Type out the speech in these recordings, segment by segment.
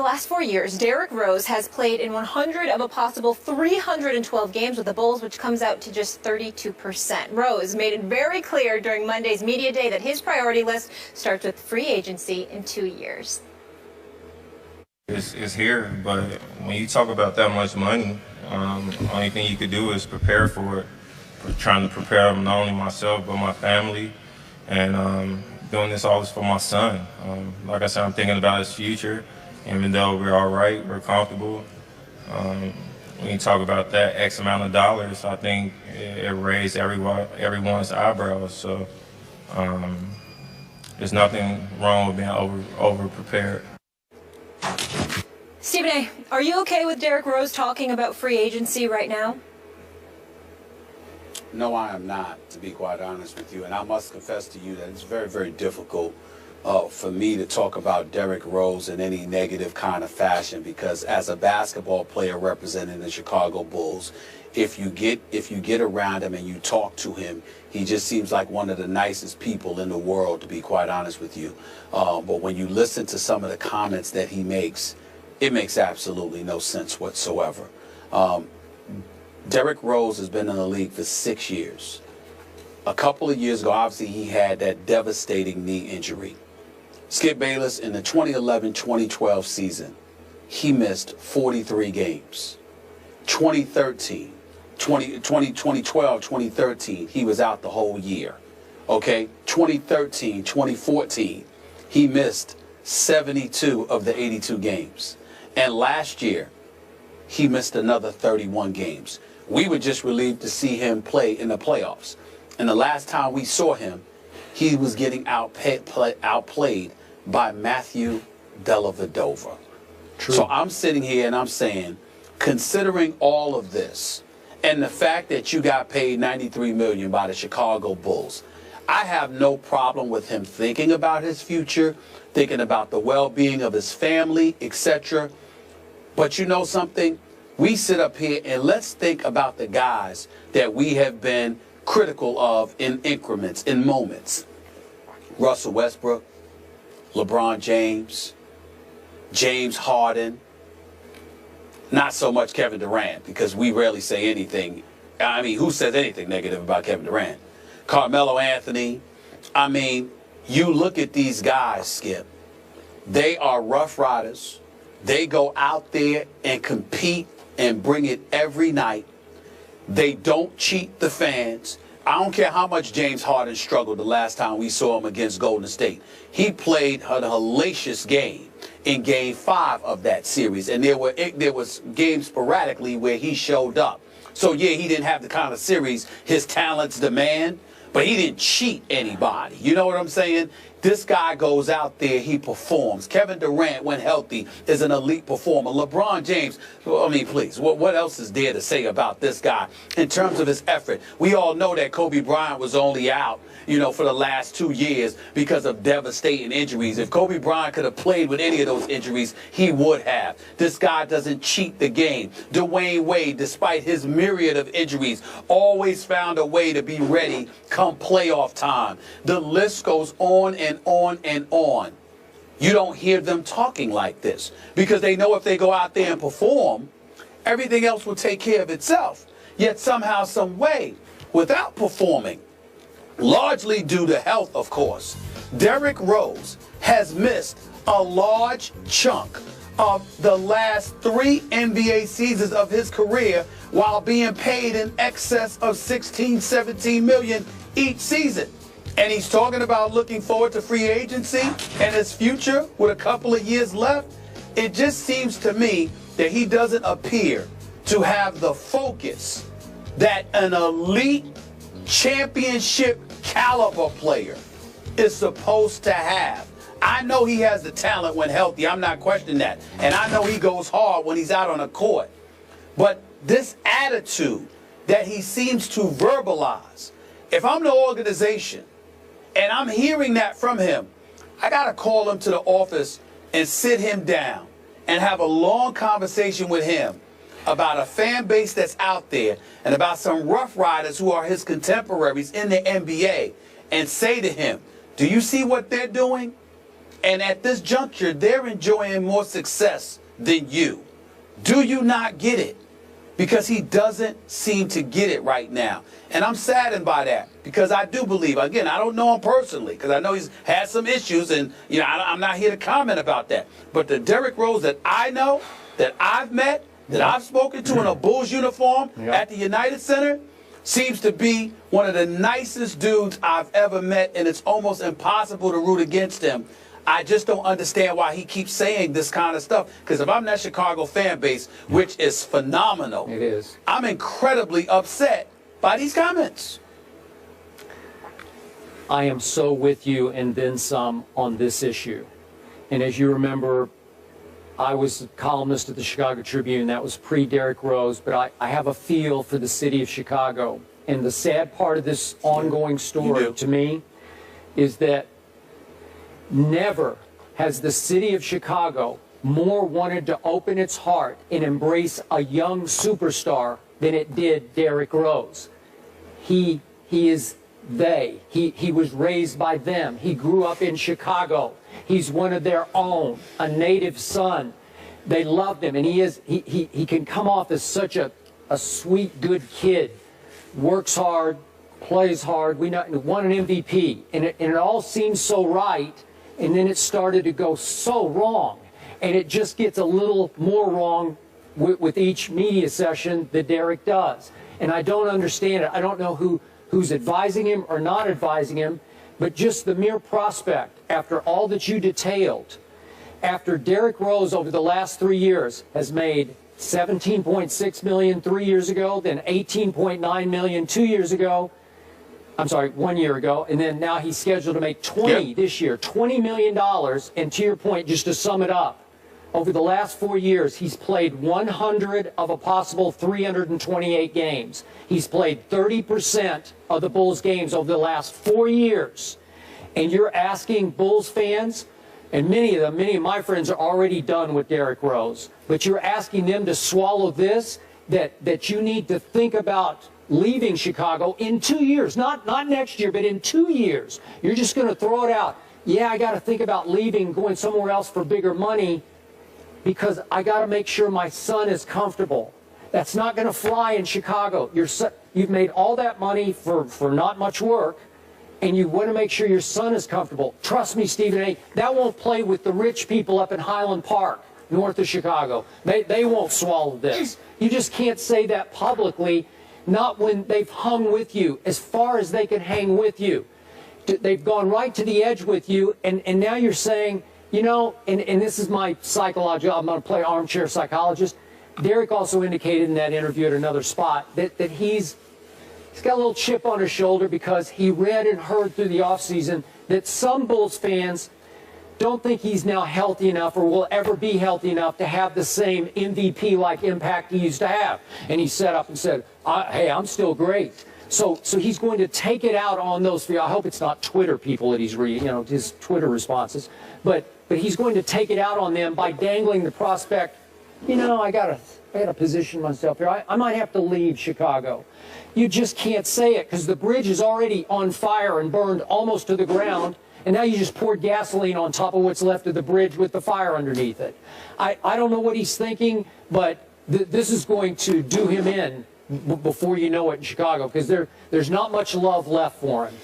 the last 4 years, Derrick Rose has played in 100 of a possible 312 games with the Bulls, which comes out to just 32%. Rose made it very clear during Monday's media day that his priority list starts with free agency in 2 years. It's here, but when you talk about that much money, only thing you could do is prepare for it. We're trying to prepare not only myself, but my family, and doing this all is for my son. Like I said, I'm thinking about his future. Even though we're all right, we're comfortable. When you talk about that X amount of dollars, I think it raised everyone's eyebrows. So there's nothing wrong with being over prepared. Stephen A., are you okay with Derrick Rose talking about free agency right now? No, I am not, to be quite honest with you. And I must confess to you that it's very, very difficult for me to talk about Derrick Rose in any negative kind of fashion, because as a basketball player representing the Chicago Bulls, if you get around him and you talk to him, he just seems like one of the nicest people in the world, to be quite honest with you. But when you listen to some of the comments that he makes, it makes absolutely no sense whatsoever. Derrick Rose has been in the league for 6 years. A couple of years ago, obviously, he had that devastating knee injury. Skip Bayless, in the 2011-2012 season, he missed 43 games. 2012, 2013, he was out the whole year. Okay, 2013, 2014, he missed 72 of the 82 games. And last year, he missed another 31 games. We were just relieved to see him play in the playoffs. And the last time we saw him, he was getting outplayed by Matthew Dellavedova. True. So I'm sitting here and I'm saying, considering all of this and the fact that you got paid $93 million by the Chicago Bulls, I have no problem with him thinking about his future, thinking about the well-being of his family, etc. But you know something? We sit up here and let's think about the guys that we have been critical of in increments, in moments. Russell Westbrook, LeBron James, James Harden, not so much Kevin Durant, because we rarely say anything. I mean, who says anything negative about Kevin Durant? Carmelo Anthony. I mean, you look at these guys, Skip. They are rough riders. They go out there and compete and bring it every night. They don't cheat the fans. I don't care how much James Harden struggled the last time we saw him against Golden State. He played a hellacious game in Game 5 of that series, and there was games sporadically where he showed up. So, yeah, he didn't have the kind of series his talents demand, but he didn't cheat anybody. You know what I'm saying? This guy goes out there, he performs. Kevin Durant, when healthy, is an elite performer. LeBron James, I mean, please, what else is there to say about this guy in terms of his effort? We all know that Kobe Bryant was only out, you know, for the last 2 years because of devastating injuries. If Kobe Bryant could have played with any of those injuries, he would have. This guy doesn't cheat the game. Dwayne Wade, despite his myriad of injuries, always found a way to be ready come playoff time. The list goes on and on and on. You don't hear them talking like this because they know if they go out there and perform, everything else will take care of itself. Yet somehow, some way, without performing, largely due to health, of course, Derrick Rose has missed a large chunk of the last 3 NBA seasons of his career while being paid in excess of $16-17 million each season. And he's talking about looking forward to free agency and his future with a couple of years left. It just seems to me that he doesn't appear to have the focus that an elite championship caliber player is supposed to have. I know he has the talent when healthy. I'm not questioning that. And I know he goes hard when he's out on the court. But this attitude that he seems to verbalize, if I'm the organization and I'm hearing that from him, I got to call him to the office and sit him down and have a long conversation with him about a fan base that's out there and about some rough riders who are his contemporaries in the NBA and say to him, do you see what they're doing? And at this juncture, they're enjoying more success than you. Do you not get it? Because he doesn't seem to get it right now. And I'm saddened by that, because I do believe, again, I don't know him personally, because I know he's had some issues, and I'm not here to comment about that. But the Derrick Rose that I know, that I've met, that I've spoken to in a Bulls uniform at the United Center, seems to be one of the nicest dudes I've ever met, and it's almost impossible to root against him. I just don't understand why he keeps saying this kind of stuff. Because if I'm that Chicago fan base, which is phenomenal, it is, I'm incredibly upset by these comments. I am so with you and then some on this issue. And as you remember, I was a columnist at the Chicago Tribune. That was pre-Derrick Rose. But I have a feel for the city of Chicago. And the sad part of this ongoing story to me is that never has the city of Chicago more wanted to open its heart and embrace a young superstar than it did Derrick Rose. He is they. He was raised by them. He grew up in Chicago. He's one of their own, a native son. They loved him, and he can come off as such a sweet, good kid. Works hard, plays hard. We won an MVP, and it all seems so right. And then it started to go so wrong. And it just gets a little more wrong with each media session that Derrick does. And I don't understand it. I don't know who's advising him or not advising him. But just the mere prospect, after all that you detailed, after Derrick Rose over the last 3 years has made $17.6 million 3 years ago, then $18.9 million 2 years ago, I'm sorry, 1 year ago, and then now he's scheduled to make 20 this year, $20 million. And to your point, just to sum it up, over the last 4 years, he's played 100 of a possible 328 games. He's played 30% of the Bulls games over the last 4 years. And you're asking Bulls fans, and many of my friends are already done with Derrick Rose, but you're asking them to swallow this, that you need to think about leaving Chicago in 2 years, not next year, but in 2 years. You're just going to throw it out. Yeah, I got to think about leaving, going somewhere else for bigger money, because I got to make sure my son is comfortable. That's not going to fly in Chicago. You've made all that money for not much work, and you want to make sure your son is comfortable. Trust me, Stephen A., that won't play with the rich people up in Highland Park, north of Chicago. They won't swallow this. You just can't say that publicly. Not when they've hung with you as far as they can hang with you. They've gone right to the edge with you, and now you're saying, and this is my psychology, I'm going to play armchair psychologist. Derrick also indicated in that interview at another spot that he's got a little chip on his shoulder because he read and heard through the offseason that some Bulls fans don't think he's now healthy enough or will ever be healthy enough to have the same MVP-like impact he used to have. And he set up and said, hey, I'm still great. So he's going to take it out on those. I hope it's not Twitter people that he's reading, his Twitter responses. But he's going to take it out on them by dangling the prospect, I gotta position myself here. I might have to leave Chicago. You just can't say it because the bridge is already on fire and burned almost to the ground. And now you just poured gasoline on top of what's left of the bridge with the fire underneath it. I don't know what he's thinking, but this is going to do him in before you know it in Chicago, because there's not much love left for him.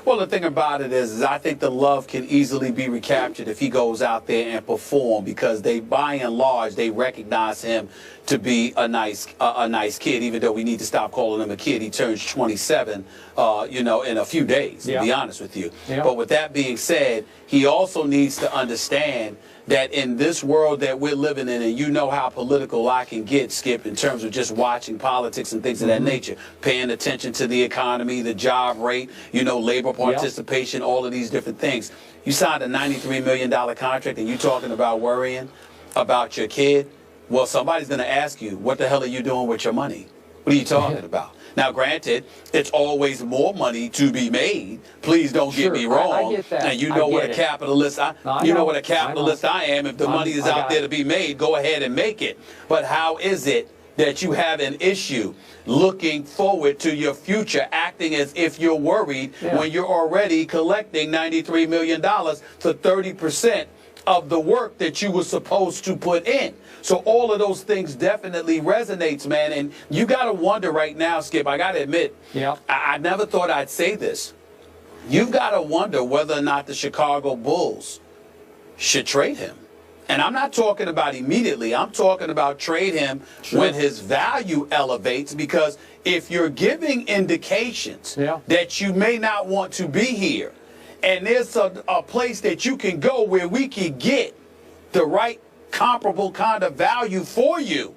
Well, the thing about it is I think the love can easily be recaptured if he goes out there and perform, because by and large, they recognize him to be a nice kid, even though we need to stop calling him a kid. He turns 27, in a few days, to be honest with you. Yeah. But with that being said, he also needs to understand that in this world that we're living in, and you know how political I can get, Skip, in terms of just watching politics and things of that nature, paying attention to the economy, the job rate, labor participation, all of these different things. You signed a $93 million contract and you talking about worrying about your kid. Well, somebody's going to ask you, what the hell are you doing with your money? What are you talking about? Now, granted, it's always more money to be made. Please don't get me wrong. I get that. And you know what a capitalist I am. If the money is out there to be made, go ahead and make it. But how is it that you have an issue looking forward to your future, acting as if you're worried when you're already collecting $93 million for 30% of the work that you were supposed to put in. So all of those things definitely resonates, man. And you got to wonder right now, Skip, I got to admit, I never thought I'd say this. You've got to wonder whether or not the Chicago Bulls should trade him. And I'm not talking about immediately. I'm talking about trade him when his value elevates, because if you're giving indications that you may not want to be here, and there's a place that you can go where we can get the right comparable kind of value for you,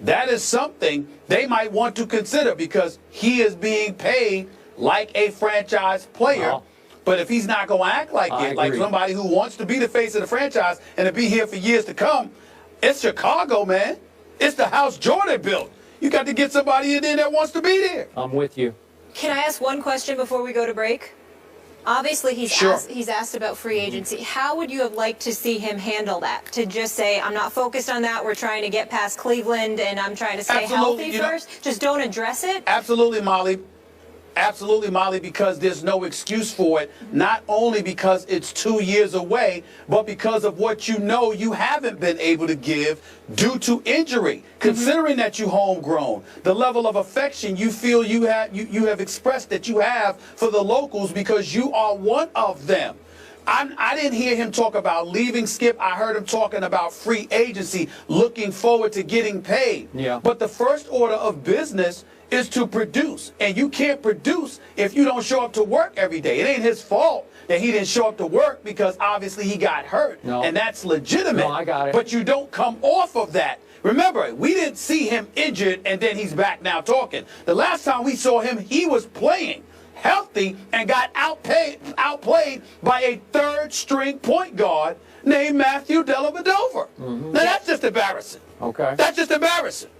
that is something they might want to consider, because he is being paid like a franchise player. But if he's not going to act like it, like somebody who wants to be the face of the franchise and to be here for years to come, it's Chicago, man. It's the house Jordan built. You got to get somebody in there that wants to be there. I'm with you. Can I ask one question before we go to break? Obviously, he's asked about free agency. How would you have liked to see him handle that? To just say, I'm not focused on that. We're trying to get past Cleveland, and I'm trying to stay healthy first. Just don't address it? Absolutely, Molly. Absolutely, Molly, because there's no excuse for it, not only because it's 2 years away, but because of what you know you haven't been able to give due to injury. Considering that you homegrown, the level of affection you feel you have expressed that you have for the locals, because you are one of them. I didn't hear him talk about leaving, Skip. I heard him talking about free agency, looking forward to getting paid. But the first order of business is to produce. And you can't produce if you don't show up to work every day. It ain't his fault that he didn't show up to work, because obviously he got hurt. And that's legitimate. No, I got it. But you don't come off of that. Remember, we didn't see him injured and then he's back now talking. The last time we saw him, he was playing healthy and got outplayed by a third-string point guard named Matthew Dellavedova. Now, that's just embarrassing. That's just embarrassing.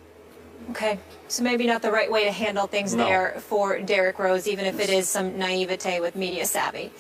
Okay, so maybe not the right way to handle things there for Derrick Rose, even if it is some naivete with media savvy.